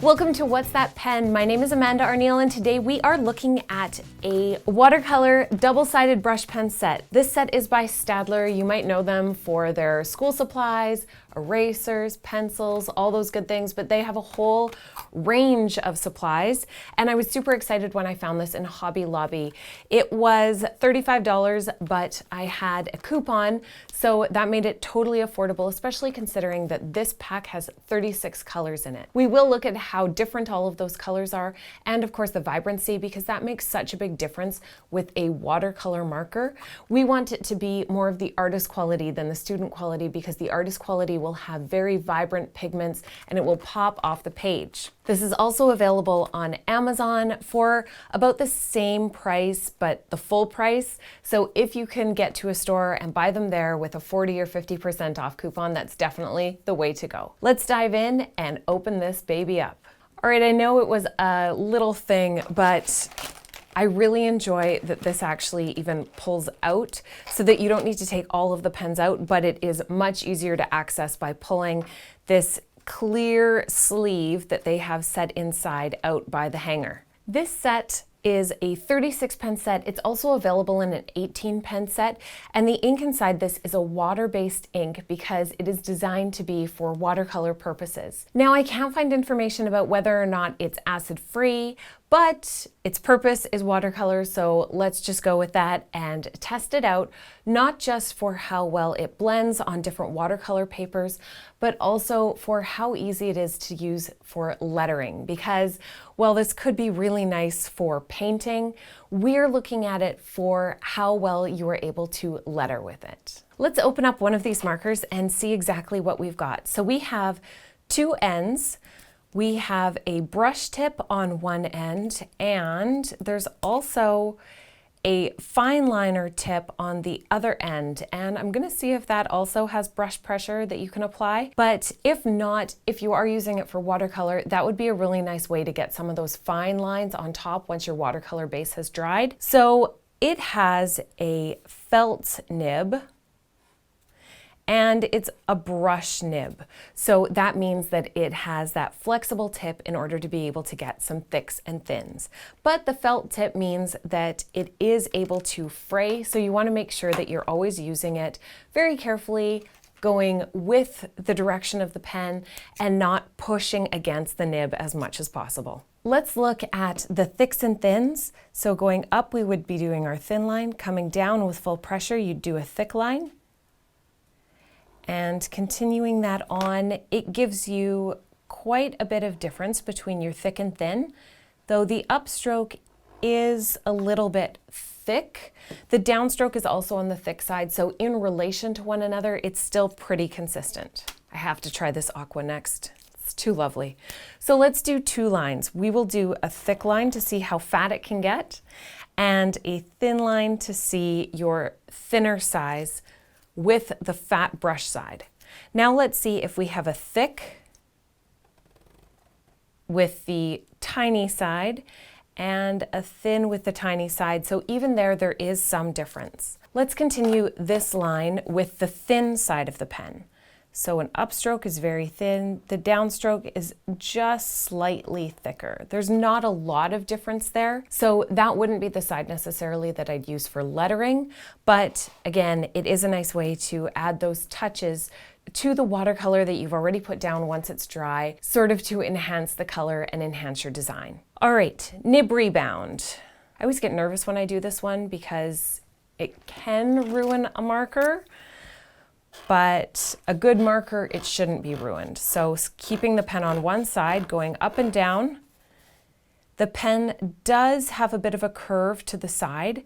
Welcome to What's That Pen? My name is Amanda Arneill and today we are looking at a watercolor double-sided brush pen set. This set is by Staedtler. You might know them for their school supplies, erasers, pencils, all those good things, but they have a whole range of supplies. And I was super excited when I found this in Hobby Lobby. It was $35, but I had a coupon, so that made it totally affordable, especially considering that this pack has 36 colors in it. We will look at how different all of those colors are, and of course the vibrancy, because that makes such a big difference with a watercolor marker. We want it to be more of the artist quality than the student quality, because the artist quality will have very vibrant pigments and it will pop off the page. This is also available on Amazon for about the same price, but the full price. So if you can get to a store and buy them there with a 40 or 50% off coupon, that's definitely the way to go. Let's dive in and open this baby up. All right, I know it was a little thing, but I really enjoy that this actually even pulls out so that you don't need to take all of the pens out, but it is much easier to access by pulling this clear sleeve that they have set inside out by the hanger. This set is a 36 pen set. It's also available in an 18 pen set, and the ink inside this is a water-based ink because it is designed to be for watercolor purposes. Now, I can't find information about whether or not it's acid-free, but its purpose is watercolor, so let's just go with that and test it out, not just for how well it blends on different watercolor papers, but also for how easy it is to use for lettering, because while this could be really nice for painting, we're looking at it for how well you are able to letter with it. Let's open up one of these markers and see exactly what we've got. So we have two ends. We have a brush tip on one end, and there's also a fine liner tip on the other end, and I'm gonna see if that also has brush pressure that you can apply. But if not, if you are using it for watercolor, that would be a really nice way to get some of those fine lines on top once your watercolor base has dried. So it has a felt nib, and it's a brush nib. So that means that it has that flexible tip in order to be able to get some thicks and thins. But the felt tip means that it is able to fray, so you want to make sure that you're always using it very carefully, going with the direction of the pen and not pushing against the nib as much as possible. Let's look at the thicks and thins. So going up, we would be doing our thin line. Coming down with full pressure, you'd do a thick line. And continuing that on, it gives you quite a bit of difference between your thick and thin, though the upstroke is a little bit thick. The downstroke is also on the thick side, so in relation to one another, it's still pretty consistent. I have to try this aqua next. It's too lovely. So let's do two lines. We will do a thick line to see how fat it can get, and a thin line to see your thinner size with the fat brush side. Now let's see if we have a thick with the tiny side and a thin with the tiny side. So even there is some difference. Let's continue this line with the thin side of the pen. So an upstroke is very thin, the downstroke is just slightly thicker. There's not a lot of difference there, so that wouldn't be the side necessarily that I'd use for lettering, but again, it is a nice way to add those touches to the watercolor that you've already put down once it's dry, sort of to enhance the color and enhance your design. All right, nib rebound. I always get nervous when I do this one because it can ruin a marker, but a good marker, it shouldn't be ruined. So keeping the pen on one side, going up and down. The pen does have a bit of a curve to the side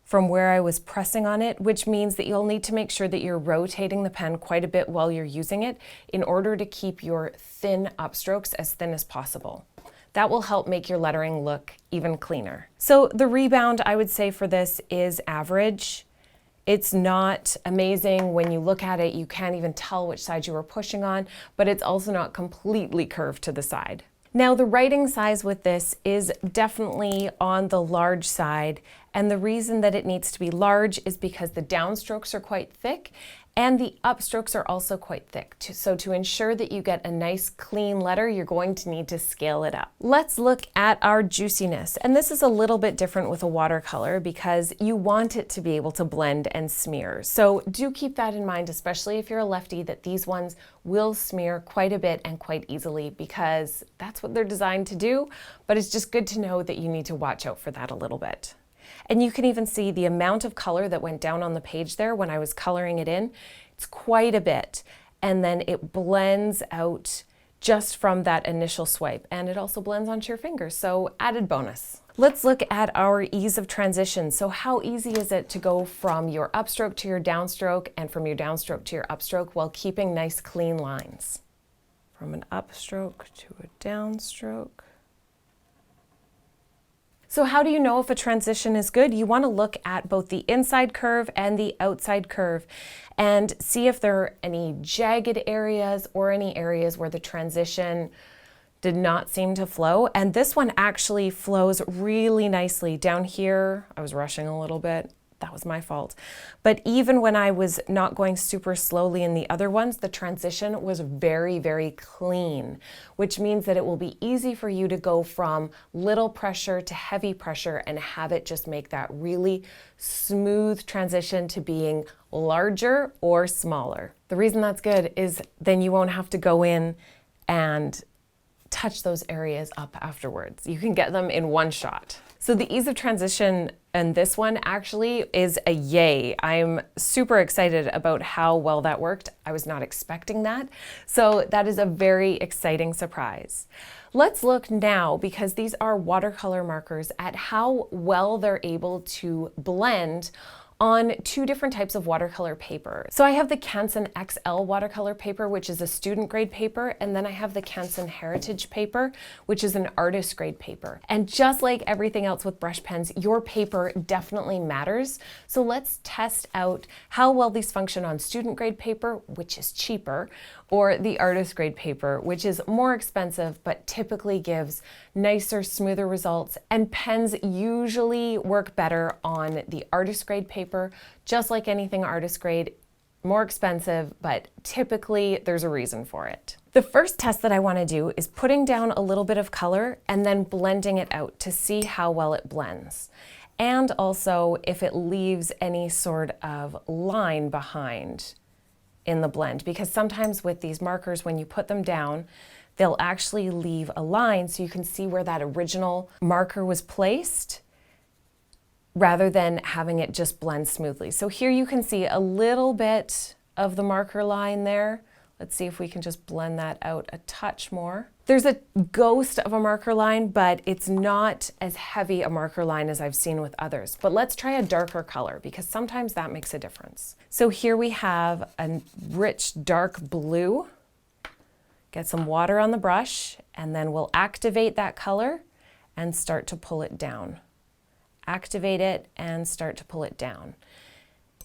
from where I was pressing on it, which means that you'll need to make sure that you're rotating the pen quite a bit while you're using it in order to keep your thin upstrokes as thin as possible. That will help make your lettering look even cleaner. So the rebound, I would say for this, is average. It's not amazing. When you look at it, you can't even tell which side you were pushing on, but it's also not completely curved to the side. Now, the writing size with this is definitely on the large side, And the reason that it needs to be large is because the downstrokes are quite thick and the upstrokes are also quite thick. So to ensure that you get a nice clean letter, you're going to need to scale it up. Let's look at our juiciness. And this is a little bit different with a watercolor because you want it to be able to blend and smear. So do keep that in mind, especially if you're a lefty, that these ones will smear quite a bit and quite easily because that's what they're designed to do. But it's just good to know that you need to watch out for that a little bit. And you can even see the amount of color that went down on the page there when I was coloring it in. It's quite a bit. And then it blends out just from that initial swipe. And it also blends onto your fingers, so added bonus. Let's look at our ease of transition. So how easy is it to go from your upstroke to your downstroke and from your downstroke to your upstroke while keeping nice clean lines? From an upstroke to a downstroke. So how do you know if a transition is good? You want to look at both the inside curve and the outside curve and see if there are any jagged areas or any areas where the transition did not seem to flow. And this one actually flows really nicely. Down here, I was rushing a little bit. That was my fault. But even when I was not going super slowly in the other ones, the transition was very, very clean, which means that it will be easy for you to go from little pressure to heavy pressure and have it just make that really smooth transition to being larger or smaller. The reason that's good is then you won't have to go in and touch those areas up afterwards. You can get them in one shot. So the ease of transition and this one actually is a yay. I'm super excited about how well that worked. I was not expecting that. So that is a very exciting surprise. Let's look now, because these are watercolor markers, at how well they're able to blend on two different types of watercolor paper. So I have the Canson XL watercolor paper, which is a student grade paper, and then I have the Canson Heritage paper, which is an artist grade paper. And just like everything else with brush pens, your paper definitely matters. So let's test out how well these function on student grade paper, which is cheaper, or the artist grade paper, which is more expensive, but typically gives nicer, smoother results. And pens usually work better on the artist grade paper, just like anything artist grade, more expensive, but typically there's a reason for it. The first test that I want to do is putting down a little bit of color and then blending it out to see how well it blends. And also if it leaves any sort of line behind in the blend, because sometimes with these markers, when you put them down, they'll actually leave a line so you can see where that original marker was placed rather than having it just blend smoothly. So here you can see a little bit of the marker line there. Let's see if we can just blend that out a touch more. There's a ghost of a marker line, but it's not as heavy a marker line as I've seen with others. But let's try a darker color because sometimes that makes a difference. So here we have a rich dark blue. Get some water on the brush and then we'll activate that color and start to pull it down. Activate it and start to pull it down.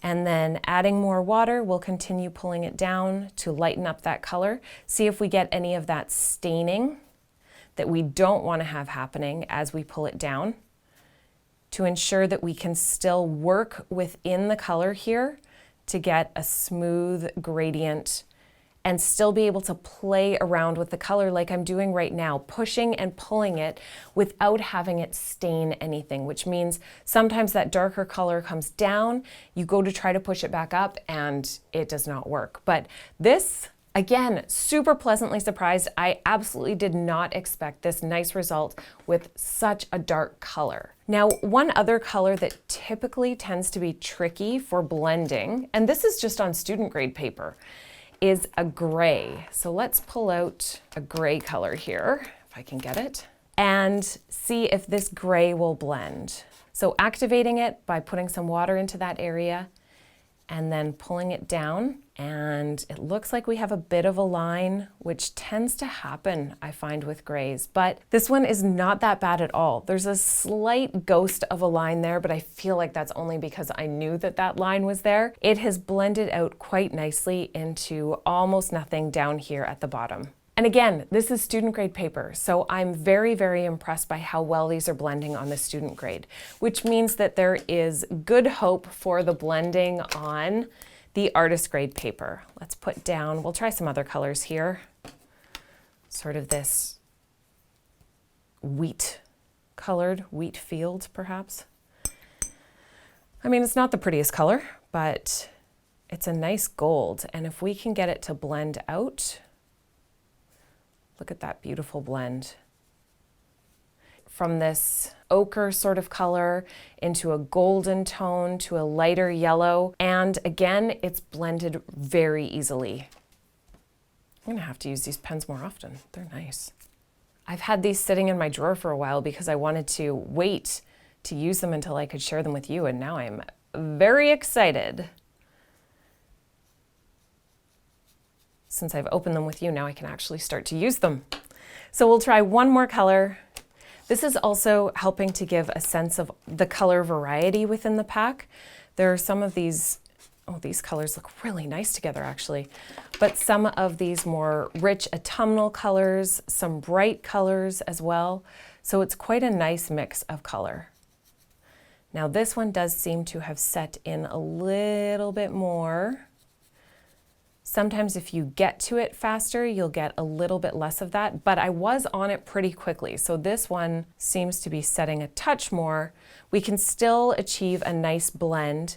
And then adding more water, we'll continue pulling it down to lighten up that color. See if we get any of that staining that we don't want to have happening as we pull it down, to ensure that we can still work within the color here to get a smooth gradient and still be able to play around with the color like I'm doing right now, pushing and pulling it without having it stain anything, which means sometimes that darker color comes down, you go to try to push it back up and it does not work. But this, again, super pleasantly surprised. I absolutely did not expect this nice result with such a dark color. Now, one other color that typically tends to be tricky for blending, and this is just on student grade paper, is a gray. So let's pull out a gray color here, if I can get it, and see if this gray will blend. So activating it by putting some water into that area and then pulling it down. And it looks like we have a bit of a line, which tends to happen, I find, with grays. But this one is not that bad at all. There's a slight ghost of a line there, but I feel like that's only because I knew that that line was there. It has blended out quite nicely into almost nothing down here at the bottom. And again, this is student grade paper, so I'm very, very impressed by how well these are blending on the student grade, which means that there is good hope for the blending on the artist grade paper. Let's put down, we'll try some other colors here. Sort of this wheat colored, wheat field perhaps. I mean, it's not the prettiest color, but it's a nice gold. And if we can get it to blend out, look at that beautiful blend. From this ochre sort of color into a golden tone to a lighter yellow. And again, it's blended very easily. I'm gonna have to use these pens more often. They're nice. I've had these sitting in my drawer for a while because I wanted to wait to use them until I could share them with you, and now I'm very excited. Since I've opened them with you, now I can actually start to use them. So we'll try one more color. This is also helping to give a sense of the color variety within the pack. There are some of these, oh, these colors look really nice together actually, but some of these more rich autumnal colors, some bright colors as well. So it's quite a nice mix of color. Now this one does seem to have set in a little bit more. Sometimes if you get to it faster, you'll get a little bit less of that, but I was on it pretty quickly. So this one seems to be setting a touch more. We can still achieve a nice blend,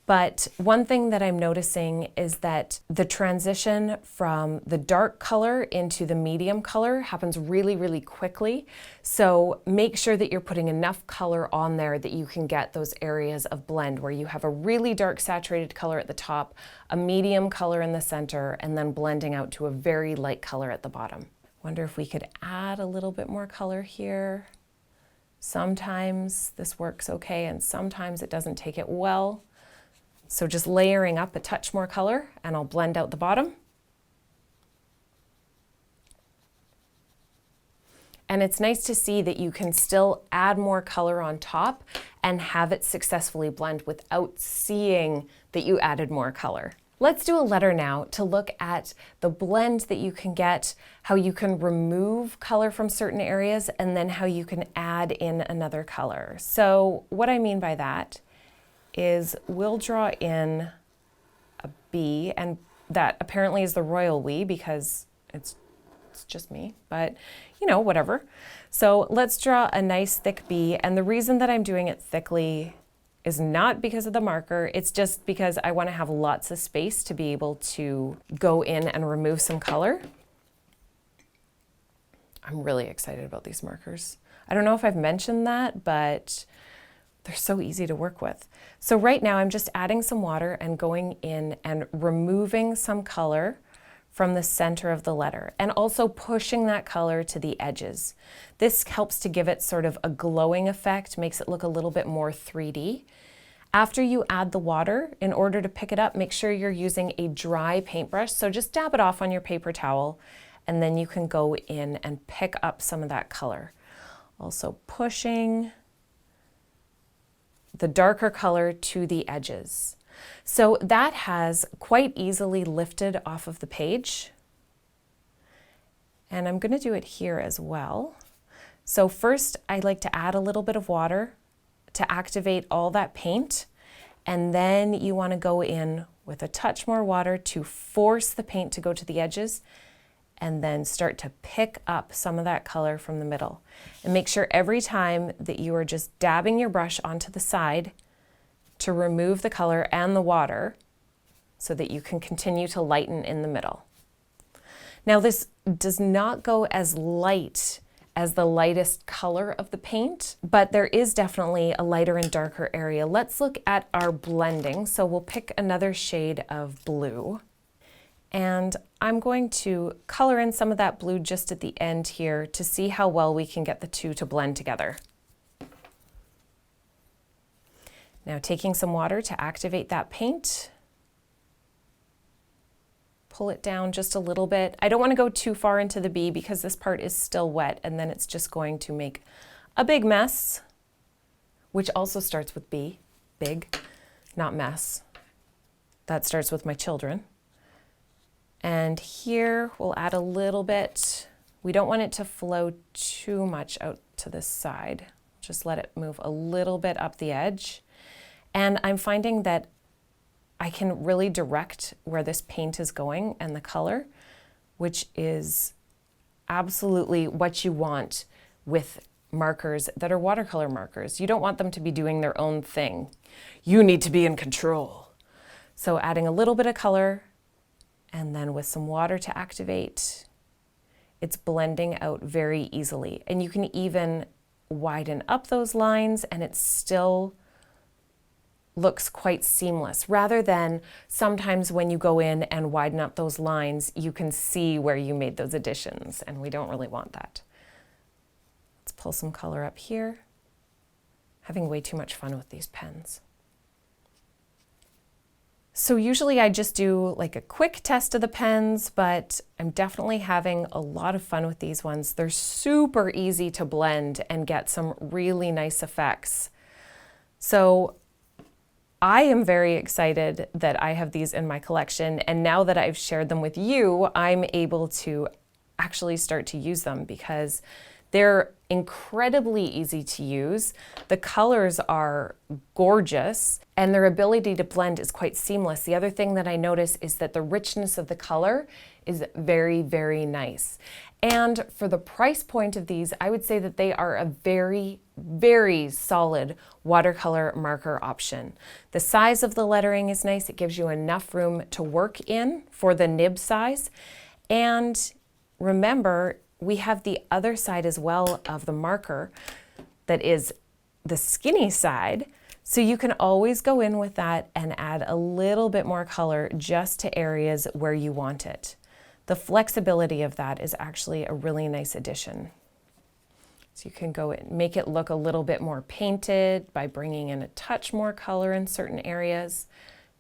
but one thing that I'm noticing is that the transition from the dark color into the medium color happens really, really quickly. So make sure that you're putting enough color on there that you can get those areas of blend where you have a really dark saturated color at the top, a medium color in the center, and then blending out to a very light color at the bottom. Wonder if we could add a little bit more color here. Sometimes this works okay, and sometimes it doesn't take it well. So just layering up a touch more color, and I'll blend out the bottom. And it's nice to see that you can still add more color on top and have it successfully blend without seeing that you added more color. Let's do a letter now to look at the blend that you can get, how you can remove color from certain areas, and then how you can add in another color. So what I mean by that is we'll draw in a bee, and that apparently is the royal we because it's just me, but you know, whatever. So let's draw a nice thick bee, and the reason that I'm doing it thickly is not because of the marker, it's just because I want to have lots of space to be able to go in and remove some color. I'm really excited about these markers. I don't know if I've mentioned that, but they're so easy to work with. So right now I'm just adding some water and going in and removing some color from the center of the letter and also pushing that color to the edges. This helps to give it sort of a glowing effect, makes it look a little bit more 3D. After you add the water, in order to pick it up, make sure you're using a dry paintbrush. So just dab it off on your paper towel, and then you can go in and pick up some of that color. Also pushing the darker color to the edges. So that has quite easily lifted off of the page. And I'm going to do it here as well. So first I like to add a little bit of water to activate all that paint. And then you want to go in with a touch more water to force the paint to go to the edges, and then start to pick up some of that color from the middle. And make sure every time that you are just dabbing your brush onto the side to remove the color and the water so that you can continue to lighten in the middle. Now this does not go as light as the lightest color of the paint, but there is definitely a lighter and darker area. Let's look at our blending. So we'll pick another shade of blue. And I'm going to color in some of that blue just at the end here to see how well we can get the two to blend together. Now taking some water to activate that paint, pull it down just a little bit. I don't want to go too far into the bee because this part is still wet, and then it's just going to make a big mess, which also starts with B, big, not mess. That starts with my children. And here we'll add a little bit. We don't want it to flow too much out to this side. Just let it move a little bit up the edge. And I'm finding that I can really direct where this paint is going and the color, which is absolutely what you want with markers that are watercolor markers. You don't want them to be doing their own thing. You need to be in control. So adding a little bit of color and then with some water to activate, it's blending out very easily. And you can even widen up those lines and it still looks quite seamless, rather than sometimes when you go in and widen up those lines, you can see where you made those additions, and we don't really want that. Let's pull some color up here. Having way too much fun with these pens. So usually I just do like a quick test of the pens, but I'm definitely having a lot of fun with these ones. They're super easy to blend and get some really nice effects. So I am very excited that I have these in my collection, and now that I've shared them with you, I'm able to actually start to use them because they're incredibly easy to use. The colors are gorgeous and their ability to blend is quite seamless. The other thing that I notice is that the richness of the color is very, very nice. And for the price point of these, I would say that they are a very, very solid watercolor marker option. The size of the lettering is nice. It gives you enough room to work in for the nib size. And remember, we have the other side as well of the marker that is the skinny side. So you can always go in with that and add a little bit more color just to areas where you want it. The flexibility of that is actually a really nice addition. So you can go and make it look a little bit more painted by bringing in a touch more color in certain areas,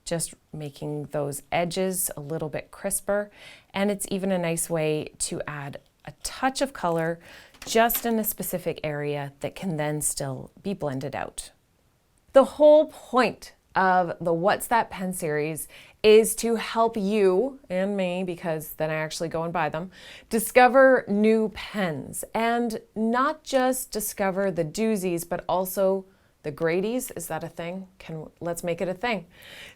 just making those edges a little bit crisper. And it's even a nice way to add a touch of color just in a specific area that can then still be blended out. The whole point of the What's That Pen series is to help you and me, because then I actually go and buy them, discover new pens, and not just discover the doozies, but also the greaties. Is that a thing? Let's make it a thing.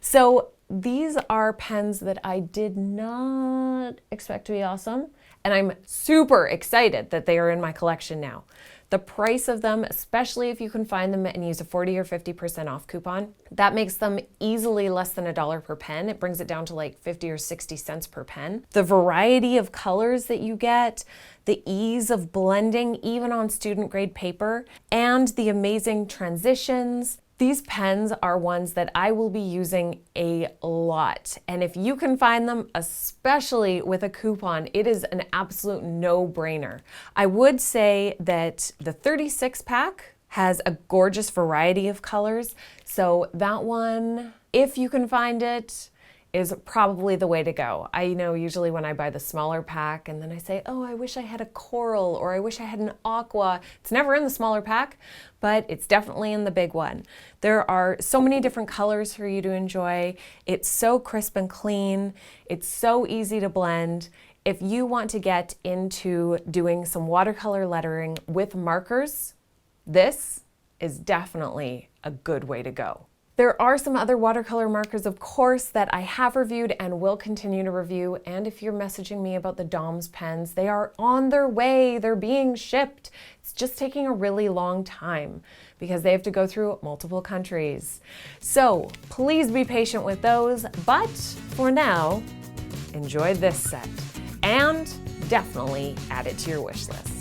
So these are pens that I did not expect to be awesome, and I'm super excited that they are in my collection now. The price of them, especially if you can find them and use a 40 or 50% off coupon, that makes them easily less than $1 per pen. It brings it down to like 50 or 60 cents per pen. The variety of colors that you get, the ease of blending even on student grade paper, and the amazing transitions. These pens are ones that I will be using a lot. And if you can find them, especially with a coupon, it is an absolute no-brainer. I would say that the 36 pack has a gorgeous variety of colors. So that one, if you can find it, is probably the way to go. I know usually when I buy the smaller pack and then I say, oh, I wish I had a coral or I wish I had an aqua. It's never in the smaller pack, but it's definitely in the big one. There are so many different colors for you to enjoy. It's so crisp and clean. It's so easy to blend. If you want to get into doing some watercolor lettering with markers, this is definitely a good way to go. There are some other watercolor markers, of course, that I have reviewed and will continue to review. And if you're messaging me about the Dom's pens, they are on their way. They're being shipped. It's just taking a really long time because they have to go through multiple countries. So please be patient with those. But for now, enjoy this set and definitely add it to your wish list.